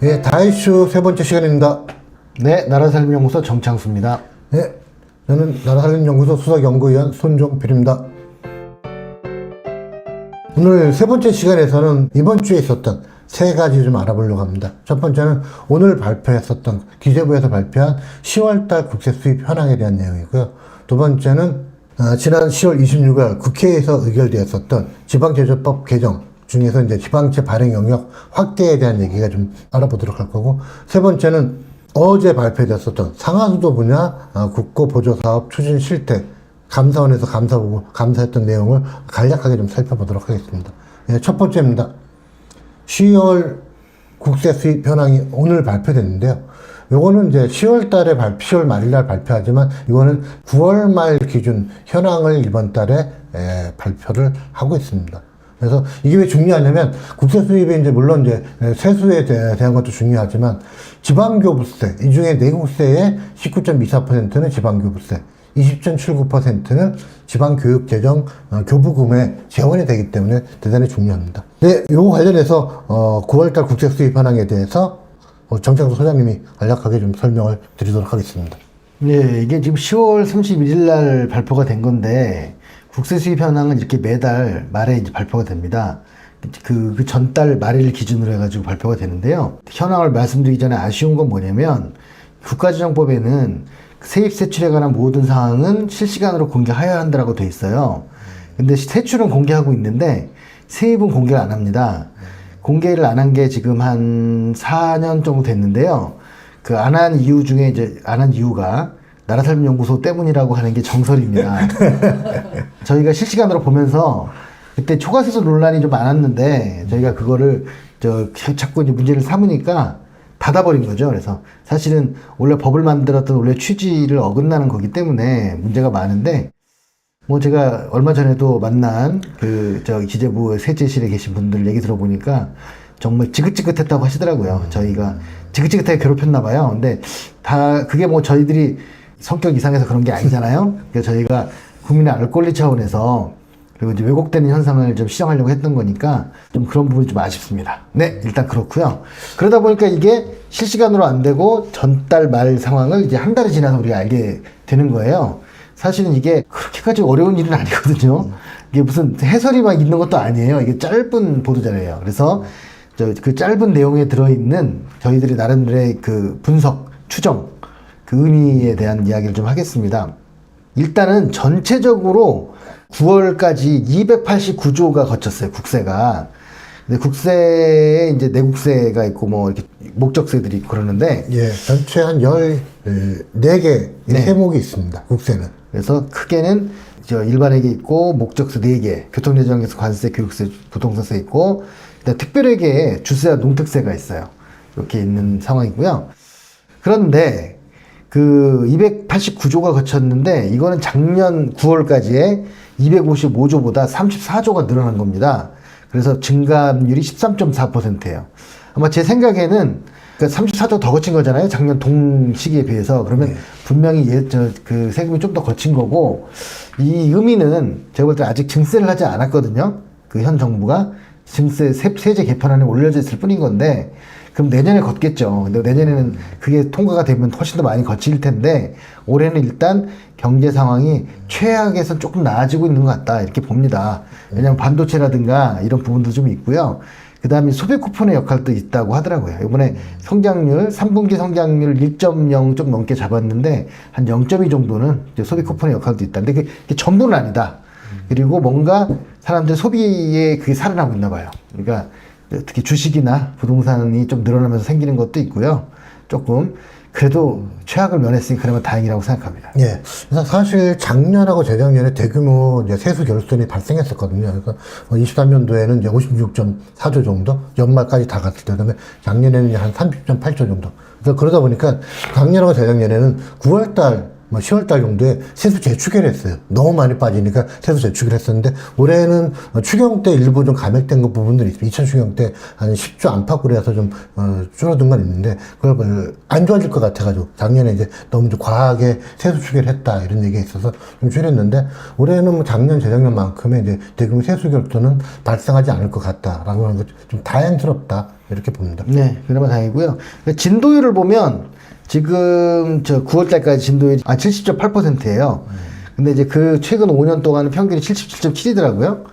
예, 다이슈 세 번째 시간입니다. 네, 나라살림연구소 정창수입니다. 예, 저는 나라살림연구소 수석연구위원 손종필입니다. 오늘 세 번째 시간에서는 이번 주에 있었던 세 가지 좀 알아보려고 합니다. 첫 번째는 오늘 발표했었던 기재부에서 발표한 10월달 국세 수입 현황에 대한 내용이고요. 두 번째는 지난 10월 26일 국회에서 의결되었었던 지방제조법 개정 중에서 이제 지방채 발행 영역 확대에 대한 얘기가 좀 알아보도록 할 거고, 세 번째는 어제 발표됐었던 상하수도 분야 국고 보조사업 추진 실태 감사원에서 감사보고 감사했던 내용을 간략하게 좀 살펴보도록 하겠습니다. 예, 첫 번째입니다. 10월 국세 수입 현황이 오늘 발표됐는데요. 요거는 이제 10월 달에 10월 말일 날 발표하지만 이거는 9월 말 기준 현황을 이번 달에 발표를 하고 있습니다. 그래서 이게 왜 중요하냐면 국세 수입이 이제 물론 이제 세수에 대한 것도 중요하지만 지방교부세, 이 중에 내국세의 19.24%는 지방교부세, 20.79%는 지방교육재정 교부금에 재원이 되기 때문에 대단히 중요합니다. 네, 요거 관련해서 9월달 국세 수입 현황에 대해서 정창수 소장님이 간략하게 좀 설명을 드리도록 하겠습니다. 네, 이게 지금 10월 31일 날 발표가 된 건데, 국세 수입 현황은 이렇게 매달 말에 이제 발표가 됩니다. 그 전달 말일 기준으로 해가지고 발표가 되는데요. 현황을 말씀드리기 전에 아쉬운 건 뭐냐면, 국가재정법에는 세입 세출에 관한 모든 사항은 실시간으로 공개하여야 한다고 돼 있어요. 근데 세출은 공개하고 있는데 세입은 공개를 안 합니다. 공개를 안 한 게 지금 한 4년 정도 됐는데요. 그 안 한 이유 중에 이제 안 한 이유가 나라살림연구소 때문이라고 하는 게 정설입니다. 저희가 실시간으로 보면서 그때 초과세수 논란이 좀 많았는데 저희가 그거를 자꾸 이제 문제를 삼으니까 닫아버린 거죠. 그래서 사실은 원래 법을 만들었던 원래 취지를 어긋나는 거기 때문에 문제가 많은데, 뭐 제가 얼마 전에도 만난 기재부 세제실에 계신 분들 얘기 들어보니까 정말 지긋지긋했다고 하시더라고요. 저희가 지긋지긋하게 괴롭혔나 봐요. 근데 다 그게 뭐 저희들이 성격 이상해서 그런 게 아니잖아요. 그래서 저희가 국민의 알 권리 차원에서 그리고 이제 왜곡되는 현상을 좀 시정하려고 했던 거니까 좀 그런 부분이 좀 아쉽습니다. 네, 일단 그렇고요. 그러다 보니까 이게 실시간으로 안 되고 전달 말 상황을 이제 한 달이 지나서 우리가 알게 되는 거예요. 사실은 이게 그렇게까지 어려운 일은 아니거든요. 이게 무슨 해설이 막 있는 것도 아니에요. 이게 짧은 보도잖아요. 그래서 그 짧은 내용에 들어있는 저희들이 나름대로의 그 분석, 추정, 그 의미에 대한 이야기를 좀 하겠습니다. 일단은 전체적으로 9월까지 289조가 거쳤어요, 국세가. 근데 국세에 이제 내국세가 있고 뭐 이렇게 목적세들이 있고 그러는데. 예, 전체 한 14개 네. 세목이 있습니다, 국세는. 그래서 크게는 일반회계 있고 목적세 4개, 교통예정에서 관세, 교육세, 부동산세 있고, 그다음 특별회계에 주세와 농특세가 있어요. 이렇게 있는 상황이고요. 그런데 그 289조가 거쳤는데 이거는 작년 9월까지의 255조보다 34조가 늘어난 겁니다. 그래서 증가율이 13.4%예요. 아마 제 생각에는 34조 더 거친 거잖아요. 작년 동시기에 비해서. 그러면 분명히 그 세금이 좀 더 거친 거고, 이 의미는 제가 볼 때 아직 증세를 하지 않았거든요. 그 현 정부가 증세 세제 개편안에 올려져 있을 뿐인 건데, 그럼 내년에 걷겠죠. 근데 내년에는 그게 통과가 되면 훨씬 더 많이 거칠 텐데, 올해는 일단 경제 상황이 최악에서 조금 나아지고 있는 것 같다, 이렇게 봅니다. 왜냐하면 반도체라든가 이런 부분도 좀 있고요. 그 다음에 소비 쿠폰의 역할도 있다고 하더라고요. 이번에 성장률, 3분기 성장률 1.0 좀 넘게 잡았는데, 한 0.2 정도는 이제 소비 쿠폰의 역할도 있다. 근데 그게 전부는 아니다. 그리고 뭔가 사람들 소비에 그게 살아나고 있나 봐요. 그러니까 특히 주식이나 부동산이 좀 늘어나면서 생기는 것도 있고요. 조금 그래도 최악을 면했으니 그러면 다행이라고 생각합니다. 예. 그래서 사실 작년하고 재작년에 대규모 이제 세수 결손이 발생했었거든요. 그래서 23년도에는 이제 56.4조 정도, 연말까지 다 갔을 때, 그다음에 작년에는 한 30.8조 정도. 그래서 그러다 보니까 작년하고 재작년에는 9월달, 10월달 정도에 세수 재추계를 했어요. 너무 많이 빠지니까 세수 재추계를 했었는데, 올해는 추경 때 일부 좀 감액된 것 부분들이 있어요. 2000 추경 때 한 10조 안팎으로 해서 좀 줄어든 건 있는데, 그걸 안 좋아질 것 같아가지고 작년에 이제 너무 좀 과하게 세수 추계를 했다, 이런 얘기가 있어서 좀 줄였는데, 올해는 뭐 작년 재작년만큼의 이제 대규모 세수 결도는 발생하지 않을 것 같다라고 하는 것 좀 다행스럽다, 이렇게 봅니다. 네, 그나마 다행이고요. 진도율을 보면 지금 저 9월 달까지 진도율이 70.8%예요. 근데 이제 그 최근 5년 동안은 평균이 77.7이더라고요.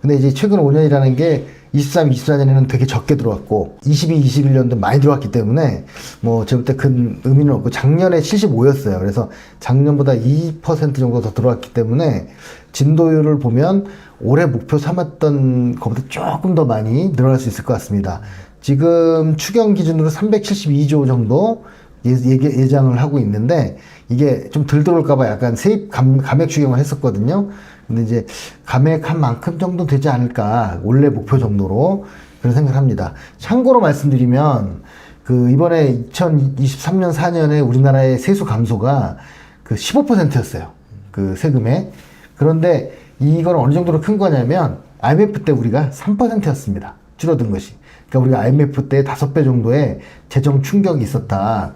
근데 이제 최근 5년이라는 게 23, 24년에는 되게 적게 들어왔고 22, 21년도 많이 들어왔기 때문에 뭐 제볼 때 큰 의미는 없고 작년에 75였어요. 그래서 작년보다 2% 정도 더 들어왔기 때문에 진도율을 보면 올해 목표 삼았던 것보다 조금 더 많이 늘어날 수 있을 것 같습니다. 지금 추경 기준으로 372조 정도 예장을 하고 있는데 이게 좀 덜 들어올까봐 약간 세입 감액 추경을 했었거든요. 근데 이제 감액한 만큼 정도 되지 않을까, 원래 목표 정도로 그런 생각을 합니다. 참고로 말씀드리면 그 이번에 2023년 4년에 우리나라의 세수 감소가 그 15%였어요. 그 세금에. 그런데 이건 어느 정도로 큰 거냐면 IMF 때 우리가 3%였습니다. 줄어든 것이. 그러니까 우리가 IMF 때 5배 정도의 재정 충격이 있었다.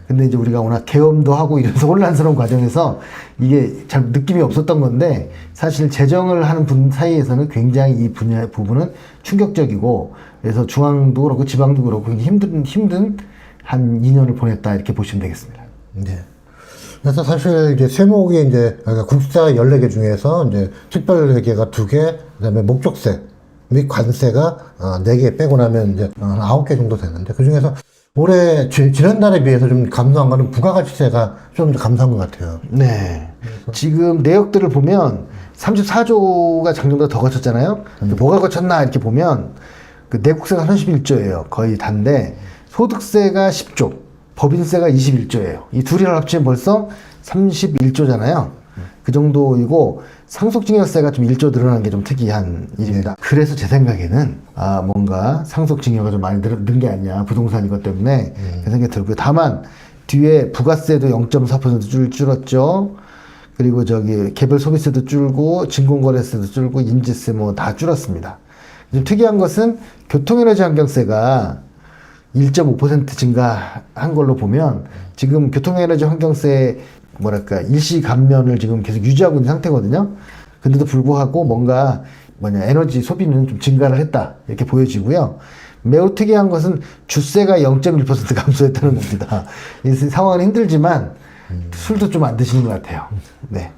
근데 이제 우리가 워낙 계엄도 하고 이래서 혼란스러운 과정에서 이게 잘 느낌이 없었던 건데 사실 재정을 하는 분 사이에서는 굉장히 이 부분은 충격적이고 그래서 중앙도 그렇고 지방도 그렇고 힘든 한 2년을 보냈다 이렇게 보시면 되겠습니다. 네. 그래서 사실 이제 세목이 이제 국사 14개 중에서 이제 특별회계가 2개, 그다음에 목적세 및 관세가 4개 빼고 나면 이제 9개 정도 되는데 그 중에서 올해 지난달에 비해서 좀 감소한 거는 부가가치세가 좀 감소한 것 같아요. 네. 지금 내역들을 보면 34조가 작년보다 더 거쳤잖아요. 뭐가 거쳤나 이렇게 보면 그 내국세가 31조예요. 거의 단데 소득세가 10조, 법인세가 21조예요. 이 둘이를 합치면 벌써 31조잖아요. 그 정도이고 상속증여세가 좀 1조 늘어난 게 좀 특이한 일입니다. 그래서 제 생각에는 뭔가 상속증여가 좀 많이 는 게 아니냐, 부동산 이것 때문에 그 생각이 들고요. 다만 뒤에 부가세도 0.4% 줄었죠. 그리고 저기 개별 소비세도 줄고 진공거래세도 줄고 인지세 뭐 다 줄었습니다. 좀 특이한 것은 교통에너지 환경세가 1.5% 증가한 걸로 보면 지금 교통에너지 환경세 뭐랄까 일시 감면을 지금 계속 유지하고 있는 상태거든요. 근데도 불구하고 뭔가 에너지 소비는 좀 증가를 했다 이렇게 보여지고요. 매우 특이한 것은 주세가 0.1% 감소했다는 겁니다. 이 상황은 힘들지만 술도 좀 안 드시는 것 같아요. 네.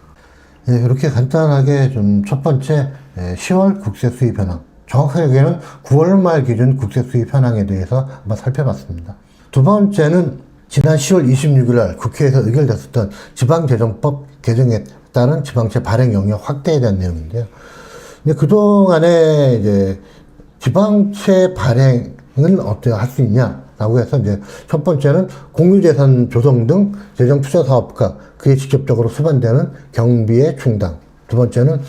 네, 이렇게 간단하게 좀 첫 번째 10월 국세 수입 현황, 정확하게는 9월 말 기준 국세 수입 현황에 대해서 한번 살펴봤습니다. 두 번째는 지난 10월 26일 날 국회에서 의결됐었던 지방재정법 개정에 따른 지방채 발행 영역 확대에 대한 내용인데요. 근데 그동안에 이제 지방채 발행은 어떻게 할 수 있냐라고 해서 이제 첫 번째는 공유재산 조성 등 재정 투자 사업과 그에 직접적으로 수반되는 경비의 충당. 두 번째는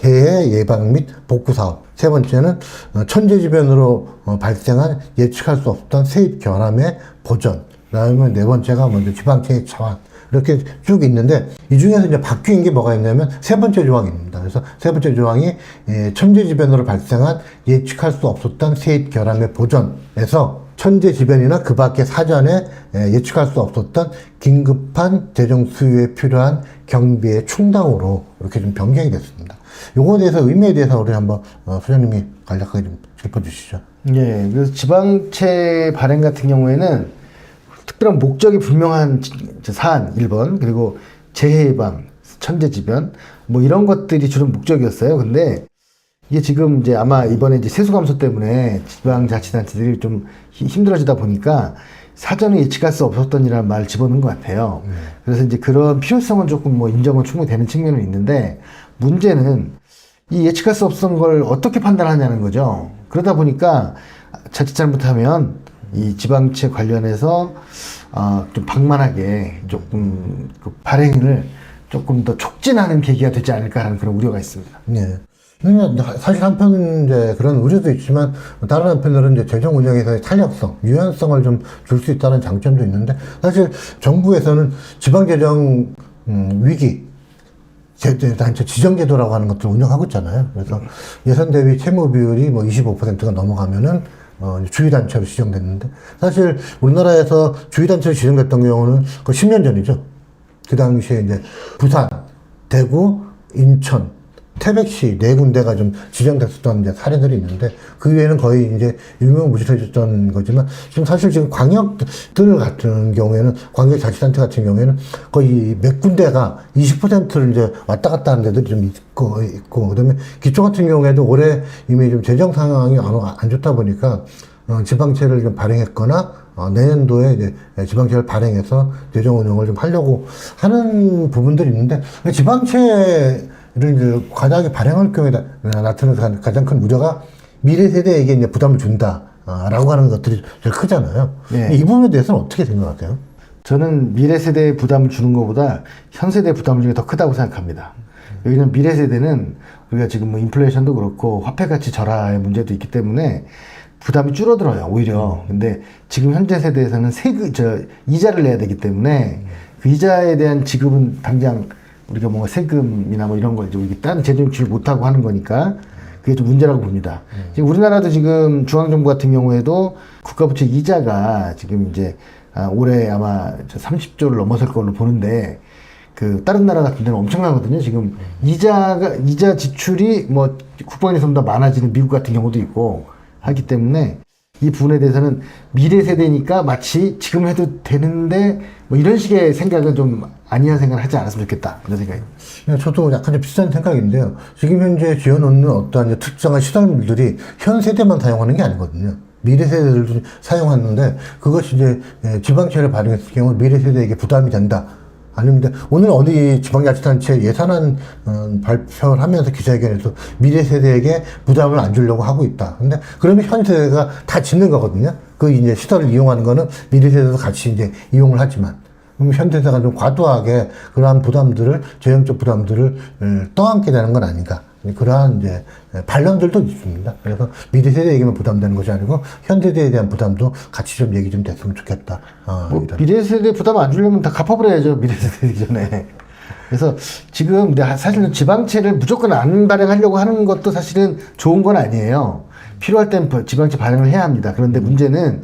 해해 예방 및 복구 사업. 세 번째는 천재지변으로 발생한 예측할 수 없던 세입 결함의 보전. 그다음에 네 번째가 먼저 지방채의 차환. 이렇게 쭉 있는데 이 중에서 이제 바뀐 게 뭐가 있냐면 세 번째 조항입니다. 그래서 세 번째 조항이 천재지변으로 발생한 예측할 수 없었던 세입 결함의 보전에서 천재지변이나 그 밖에 사전에 예측할 수 없었던 긴급한 재정 수요에 필요한 경비의 충당으로 이렇게 좀 변경이 됐습니다. 요거에 대해서 의미에 대해서 우리 한번 소장님이 간략하게 좀 짚어주시죠. 예, 그래서 지방채 발행 같은 경우에는 특별한 목적이 분명한 사안 1번, 그리고 재해 예방, 천재지변 뭐 이런 것들이 주로 목적이었어요. 근데 이게 지금 이제 아마 이번에 이제 세수 감소 때문에 지방자치단체들이 좀 힘들어지다 보니까 사전에 예측할 수 없었던 이라는 말을 집어넣은 것 같아요. 그래서 이제 그런 필요성은 조금 뭐 인정은 충분히 되는 측면은 있는데 문제는 이 예측할 수 없었던 걸 어떻게 판단하냐는 거죠. 그러다 보니까 자칫 잘못하면 이 지방채 관련해서 좀 방만하게 조금 그 발행을 조금 더 촉진하는 계기가 되지 않을까라는 그런 우려가 있습니다. 네. 사실 한편 이제 그런 우려도 있지만 다른 한편으로는 이제 재정 운영에서의 탄력성, 유연성을 좀 줄 수 있다는 장점도 있는데 사실 정부에서는 지방 재정 위기 단체 지정제도라고 하는 것들을 운영하고 있잖아요. 그래서 예산 대비 채무 비율이 뭐 25%가 넘어가면은 주의단체로 지정됐는데 사실 우리나라에서 주의단체로 지정됐던 경우는 그 10년 전이죠. 그 당시에 이제 부산, 대구, 인천, 태백시 네 군데가 좀 지정됐었던 이제 사례들이 있는데 그 외에는 거의 이제 유명무실해졌던 거지만 지금 사실 지금 광역들 같은 경우에는 광역자치단체 같은 경우에는 거의 몇 군데가 20%를 이제 왔다 갔다 하는 데들이 좀 있고 그다음에 기초 같은 경우에도 올해 이미 좀 재정 상황이 안 좋다 보니까 지방채를 좀 발행했거나 내년도에 이제 지방채를 발행해서 재정 운영을 좀 하려고 하는 부분들이 있는데 지방채를 이제 과다하게 발행할 경우에 나타나는 가장 큰 우려가 미래 세대에게 이제 부담을 준다라고 하는 것들이 제일 크잖아요. 네. 이 부분에 대해서는 어떻게 생각하세요? 저는 미래 세대에 부담을 주는 것보다 현 세대에 부담을 주는 게 더 크다고 생각합니다. 왜냐면 미래 세대는 우리가 지금 뭐 인플레이션도 그렇고 화폐 가치 절하의 문제도 있기 때문에 부담이 줄어들어요, 오히려. 근데 지금 현재 세대에서는 이자를 내야 되기 때문에 그 이자에 대한 지급은 당장 우리가 뭔가 세금이나 뭐 이런 걸 이제 우리 다른 재정 지출 못하고 하는 거니까 그게 좀 문제라고 봅니다. 지금 우리나라도 지금 중앙정부 같은 경우에도 국가부채 이자가 지금 이제 올해 아마 30조를 넘어설 걸로 보는데 그 다른 나라 같은 데는 엄청나거든요. 지금 이자 지출이 뭐 국방에서보다 많아지는 미국 같은 경우도 있고 하기 때문에 이 부분에 대해서는 미래 세대니까 마치 지금 해도 되는데 뭐 이런 식의 생각은 좀 아니한 생각을 하지 않았으면 좋겠다 그런 생각이. 저도 약간 좀 비슷한 생각인데요. 지금 현재 지어놓는 어떠한 특정한 시설물들이 현 세대만 사용하는 게 아니거든요. 미래 세대들도 사용하는데 그것이 이제 지방채를 발행했을 경우 미래 세대에게 부담이 된다. 아닙니다. 오늘 어디 지방자치단체 예산안 발표를 하면서 기자회견에서 미래 세대에게 부담을 안 주려고 하고 있다. 근데 그러면 현 세대가 다 짓는 거거든요. 그 이제 시설을 이용하는 거는 미래 세대도 같이 이제 이용을 하지만. 그럼 현 세대가 좀 과도하게 그러한 부담들을, 재정적 부담들을 떠안게 되는 건 아닌가. 그러한 이제 반론들도 있습니다. 그래서 미래 세대에게만 부담되는 것이 아니고 현 세대에 대한 부담도 같이 좀 얘기 좀 됐으면 좋겠다. 뭐 미래 세대 부담 안 주려면 다 갚아버려야죠, 미래 세대 전에. 그래서 지금 사실은 지방채를 무조건 안 발행하려고 하는 것도 사실은 좋은 건 아니에요. 필요할 땐 지방채 발행을 해야 합니다. 그런데 문제는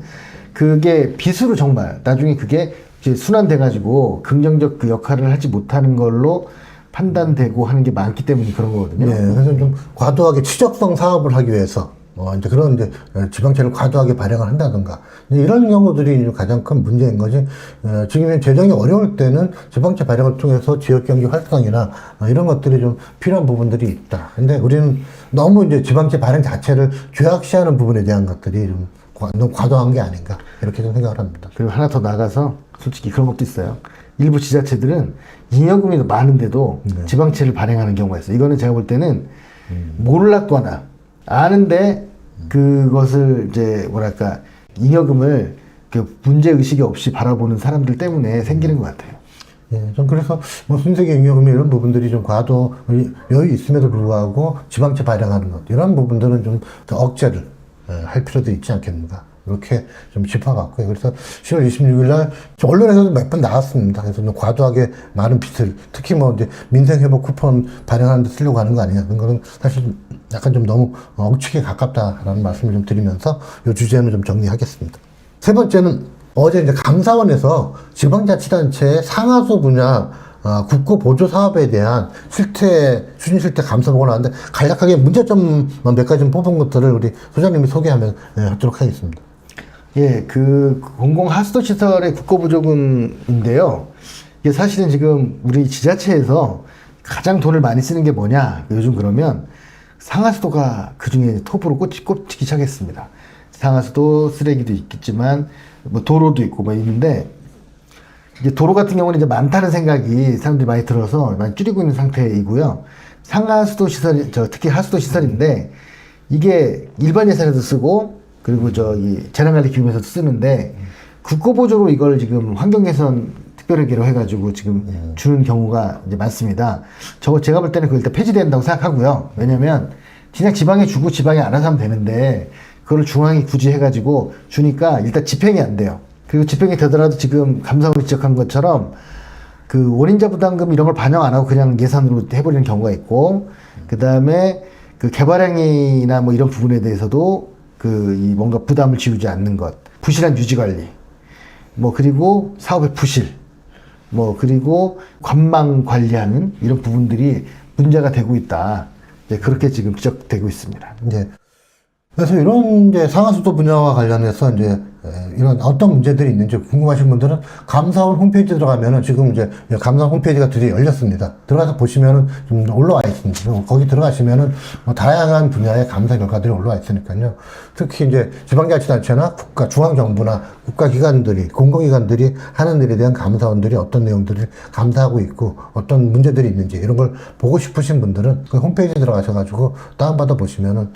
그게 빚으로 정말 나중에 그게 이제 순환돼가지고 긍정적 그 역할을 하지 못하는 걸로 판단되고 하는 게 많기 때문에 그런 거거든요. 네, 그래서 좀 과도하게 추적성 사업을 하기 위해서 이제 그런 이제 지방채를 과도하게 발행을 한다든가 이런 경우들이 가장 큰 문제인 거지. 지금 재정이 어려울 때는 지방채 발행을 통해서 지역 경기 활성이나 이런 것들이 좀 필요한 부분들이 있다. 근데 우리는 너무 이제 지방채 발행 자체를 죄악시하는 부분에 대한 것들이 좀 너무 과도한 게 아닌가 이렇게 좀 생각을 합니다. 그리고 하나 더 나가서 솔직히 그런 것도 있어요. 일부 지자체들은 잉여금이 많은데도 지방채를 발행하는 경우가 있어요. 이거는 제가 볼 때는 몰랐거나 아는데 그것을 이제 뭐랄까 잉여금을 그 문제 의식이 없이 바라보는 사람들 때문에 생기는 것 같아요. 예, 좀 그래서 뭐 순세계 잉여금 이런 부분들이 좀 과도 여유 있음에도 불구하고 지방채 발행하는 것 이런 부분들은 좀 억제를 할 필요도 있지 않겠는가. 이렇게 좀 짚어봤고요. 그래서 10월 26일 날 언론에서도 몇 번 나왔습니다. 그래서 과도하게 많은 빚을 특히 뭐 이제 민생회복 쿠폰 발행하는 데 쓰려고 하는 거 아니냐. 그런 거는 사실 약간 좀 너무 억측에 가깝다라는 말씀을 좀 드리면서 이 주제는 좀 정리하겠습니다. 세 번째는 어제 이제 감사원에서 지방자치단체의 상하수 분야 국고 보조 사업에 대한 추진 실태 감사 보고 나왔는데 간략하게 문제점 몇 가지 좀 뽑은 것들을 우리 소장님이 소개하면 하도록 하겠습니다. 예, 그 공공 하수도 시설의 국고 부족은인데요. 이게 사실은 지금 우리 지자체에서 가장 돈을 많이 쓰는 게 뭐냐? 요즘 그러면 상하수도가 그 중에 톱으로 꽂히기 시작했습니다. 상하수도 쓰레기도 있겠지만 뭐 도로도 있고 뭐 있는데 이제 도로 같은 경우는 이제 많다는 생각이 사람들이 많이 들어서 많이 줄이고 있는 상태이고요. 상하수도 시설, 특히 하수도 시설인데 이게 일반 예산에도 쓰고 그리고 재난관리 기금에서도 쓰는데 국고보조로 이걸 지금 환경개선 특별회계로 해가지고 지금 주는 경우가 이제 많습니다. 제가 볼 때는 그거 일단 폐지된다고 생각하고요. 왜냐면 그냥 지방에 주고 지방이 알아서 하면 되는데 그걸 중앙이 굳이 해가지고 주니까 일단 집행이 안 돼요. 그리고 집행이 되더라도 지금 감사원이 지적한 것처럼 그 원인자 부담금 이런 걸 반영 안 하고 그냥 예산으로 해버리는 경우가 있고 그 다음에 그 개발행위나 뭐 이런 부분에 대해서도 이 뭔가 부담을 지우지 않는 것, 부실한 유지 관리, 뭐 그리고 사업의 부실, 뭐 그리고 관망 관리하는 이런 부분들이 문제가 되고 있다. 이제 그렇게 지금 지적되고 있습니다. 이제 그래서 이런 이제 상하수도 분야와 관련해서 이제 이런 어떤 문제들이 있는지 궁금하신 분들은 감사원 홈페이지 들어가면은 지금 이제 감사원 홈페이지가 드디어 열렸습니다. 들어가서 보시면은 좀 올라와 있습니다. 거기 들어가시면은 뭐 다양한 분야의 감사 결과들이 올라와 있으니까요. 특히 이제 지방자치단체나 국가, 중앙정부나 국가기관들이, 공공기관들이 하는 일에 대한 감사원들이 어떤 내용들을 감사하고 있고 어떤 문제들이 있는지 이런 걸 보고 싶으신 분들은 그 홈페이지 들어가셔가지고 다운받아 보시면은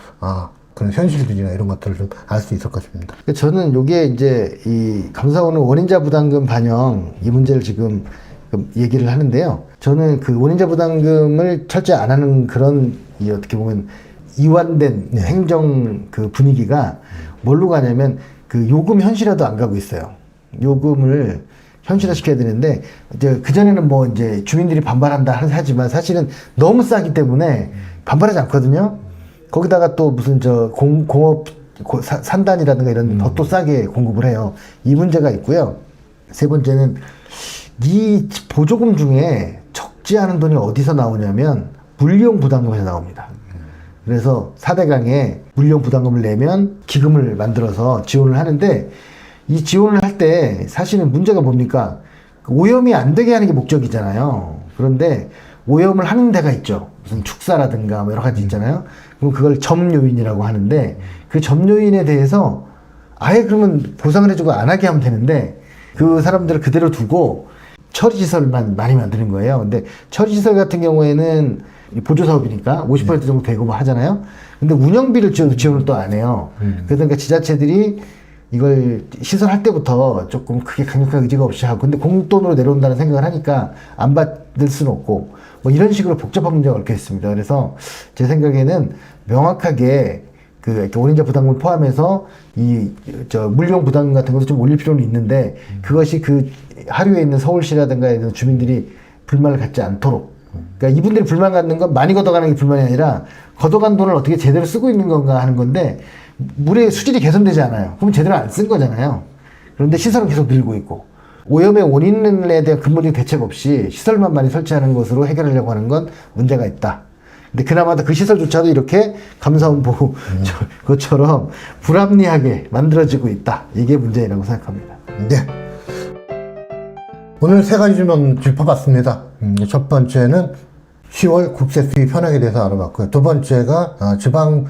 그런 현실들이나 이런 것들을 좀 알 수 있을 것입니다. 저는 요게 이제 이 감사원은 원인자 부담금 반영 이 문제를 지금 얘기를 하는데요. 저는 그 원인자 부담금을 철저히 안 하는 그런 이 어떻게 보면 이완된 행정 그 분위기가 뭘로 가냐면 그 요금 현실화도 안 가고 있어요. 요금을 현실화 시켜야 되는데 이제 그전에는 뭐 이제 주민들이 반발한다 하지만 사실은 너무 싸기 때문에 반발하지 않거든요. 거기다가 또 무슨 공업 산단이라든가 이런 더 싸게 공급을 해요. 이 문제가 있고요. 세 번째는 이 보조금 중에 적지 않은 돈이 어디서 나오냐면 물리용 부담금에서 나옵니다. 그래서 4대강에 물리용 부담금을 내면 기금을 만들어서 지원을 하는데 이 지원을 할 때 사실은 문제가 뭡니까? 오염이 안 되게 하는 게 목적이잖아요. 그런데 오염을 하는 데가 있죠. 무슨 축사라든가 뭐 여러 가지 있잖아요. 그럼 그걸 점요인이라고 하는데 그 점요인에 대해서 아예 그러면 보상을 해주고 안 하게 하면 되는데 그 사람들을 그대로 두고 처리시설만 많이 만드는 거예요. 근데 처리시설 같은 경우에는 보조사업이니까 50% 정도 되고 뭐 하잖아요. 근데 운영비를 지원을 또 안 해요. 그러니까 지자체들이 이걸 시설할 때부터 조금 크게 강력한 의지가 없이 하고 근데 공돈으로 내려온다는 생각을 하니까 안 받을 수는 없고 뭐 이런 식으로 복잡한 문제가 얽혀 있습니다. 그래서 제 생각에는 명확하게 그 이렇게 원인자 부담금을 포함해서 물리용 부담금 같은 것도 좀 올릴 필요는 있는데 그것이 그 하류에 있는 서울시라든가 이런 주민들이 불만을 갖지 않도록 그러니까 이분들이 불만 갖는 건 많이 걷어가는 게 불만이 아니라 걷어간 돈을 어떻게 제대로 쓰고 있는 건가 하는 건데 물의 수질이 개선되지 않아요. 그럼 제대로 안 쓴 거잖아요. 그런데 시설은 계속 늘고 있고 오염의 원인에 대한 근본적인 대책 없이 시설만 많이 설치하는 것으로 해결하려고 하는 건 문제가 있다. 근데 그나마 그 시설조차도 이렇게 감사원 보고 것처럼 불합리하게 만들어지고 있다. 이게 문제라고 생각합니다. 네. 오늘 세 가지 좀 짚어봤습니다. 첫 번째는 10월 국세 수입 현황에 대해서 알아봤고요. 두 번째가 지방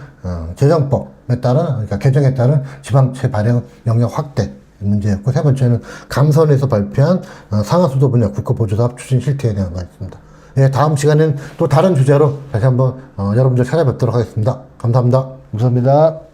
재정법에 따른 그러니까 개정에 따른 지방채 발행 영역 확대 문제였고 세 번째는 감사원에서 발표한 상하수도 분야 국가보조사업 추진 실태에 대한 거였습니다. 예, 다음 시간에는 또 다른 주제로 다시 한번 여러분들 찾아뵙도록 하겠습니다. 감사합니다. 감사합니다.